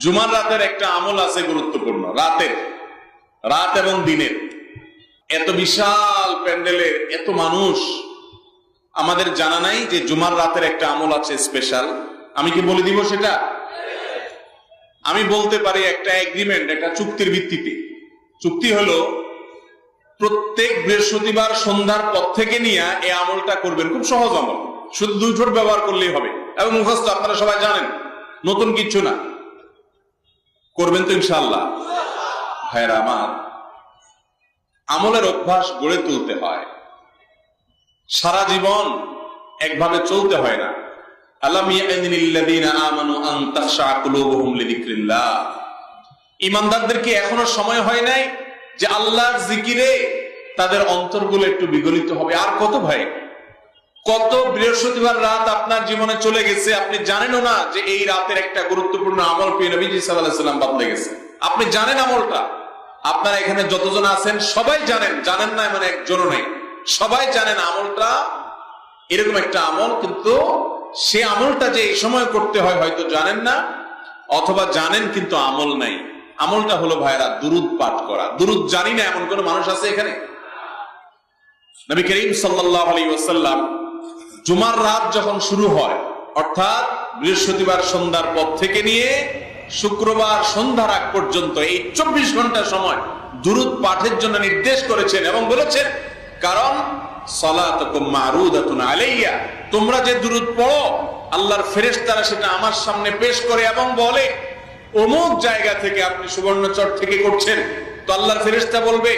জুমার রাতের একটা আমল আছে গুরুত্বপূর্ণ, রাত এবং দিনের। এত বিশাল প্যান্ডেলের এত মানুষ, আমাদের জানা নাই যে জুমার রাতের একটা আমল আছে স্পেশাল। আমি কি বলে দিব সেটা? আমি বলতে পারি একটা এগ্রিমেন্ট, একটা চুক্তির ভিত্তিতে। চুক্তি হলো প্রত্যেক বৃহস্পতিবার সন্ধ্যার পর থেকে নিয়ে এই আমলটা করবেন। খুব সহজ আমল, শুধু 2 ঠোঁট ব্যবহার করলেই হবে এবং মুখস্থ, আপনারা সবাই জানেন, নতুন কিচ্ছু না। করবেন তো ইনশাআল্লাহ? ভাইরা আমার, আমলের অভ্যাস গড়ে তুলতে হয়, সারা জীবন একভাবে চলতে হয় না। আলাম ইয়ানিল্লাযীনা আমানু আন তাখশা কুলুবুহুম লিযিকরিল্লাহ। ঈমানদারদেরকে এখনো সময় হয় নাই যে আল্লাহর জিকিরে তাদের অন্তরগুলো একটু বিগলিত হবে? আর কত ভাই, কত বৃহস্পতিবার রাত আপনার জীবনে চলে গেছে, আপনি জানেনও না যে এই রাতের একটা গুরুত্বপূর্ণ আমল প্রিয় নবীজি সাল্লাল্লাহু আলাইহি ওয়াসাল্লাম বদলে গেছে। আপনি জানেন আমলটা, আপনারা এখানে যতজন আছেন সবাই জানেন, জানেন না মানে একজনও নেই, সবাই জানেন আমলটা এরকম একটা আমল, কিন্তু সে আমলটা যে এই সময় করতে হয় হয়তো জানেন না, অথবা জানেন কিন্তু আমল নাই। আমলটা হলো ভাইরা দুরুদ পাঠ করা। দুরুদ জানি না এমন কোন মানুষ আছে এখানে? নবী করিম সাল্লাল্লাহু আলাইহি ওয়াসাল্লাম জুমার রাত যখন শুরু হয়, অর্থাৎ বৃহস্পতিবার সন্ধ্যার পর থেকে নিয়ে শুক্রবার সন্ধ্যার আগ পর্যন্ত এই 24 ঘন্টা সময় দুরুদ পাঠের জন্য নির্দেশ করেছেন এবং বলেছেন, কারণ সালাতুকুম মারুদাতুন আলাইয়া, তোমরা যে দুরুদ পড়ো আল্লাহর ফেরেশতারা সেটা আমার সামনে পেশ করে এবং বলে অমুক জায়গা থেকে আপনি সুবর্ণচর থেকে করছেন, তো আল্লাহর ফেরেশতা বলবে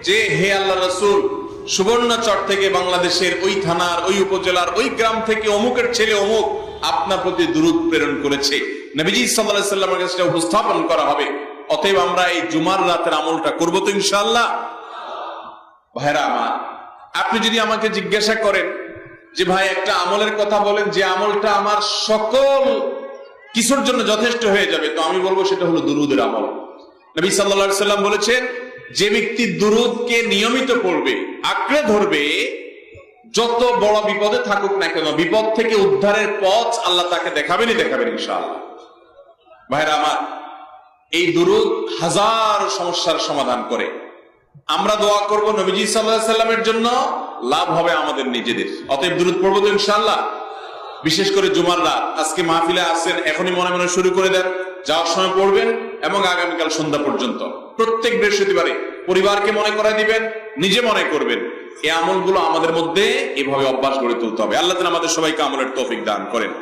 যে হে আল্লাহর রাসূল, সুবর্ণচর থেকে বাংলাদেশের ওই থানার ওই উপজেলার ওই গ্রাম থেকে অমুকের ছেলে অমুক আপনার প্রতি দুরূদ প্রেরণ করেছে। নবীজি সাল্লাল্লাহু আলাইহি ওয়াসাল্লামের কাছে উপস্থাপন করা হবে। অতএব আমরা এই জুমার রাতের আমলটা করব তো ইনশাআল্লাহ? ভাইরা আমার, আপনি যদি আমাকে জিজ্ঞাসা করেন যে ভাই একটা আমলের কথা বলেন যে আমলটা আমার সকল কিছুর জন্য যথেষ্ট হয়ে যাবে, তো আমি বলবো সেটা হলো দুরূদের আমল। নবী সাল্লাল্লাহু আলাইহি ওয়াসাল্লাম বলেছেন, যে ব্যক্তি দুরূদকে নিয়মিত পড়বে, আঁকড়ে ধরবে, যত বড় বিপদে থাকুক না কেন, বিপদ থেকে উদ্ধারের পথ আল্লাহ তাকে দেখাবেনই দেখাবেন ইনশাআল্লাহ। ভাইরা আমার, এই দুরূদ হাজার সমস্যার সমাধান করে। আমরা দোয়া করব নবীজি সাল্লাল্লাহু আলাইহি ওয়াসাল্লামের জন্য, লাভ হবে আমাদের নিজেদের। অতএব দুরূদ পড়বো তো ইনশাআল্লাহ। বিশেষ করে জুমার রাত, আজকে মাহফিলে আসেন, এখনই মনে মনে শুরু করে দেন, যাওয়ার সময় পড়বেন এবং আগামীকাল সন্ধ্যা পর্যন্ত প্রত্যেক বৃহস্পতিবারে পরিবারকে মনে করায় দিবেন, নিজে মনে করবেন। এই আমলগুলো আমাদের মধ্যে এভাবে অভ্যাস গড়ে তুলতে হবে। আল্লাহ তাআলা আমাদের সবাইকে আমলের তৌফিক দান করেন।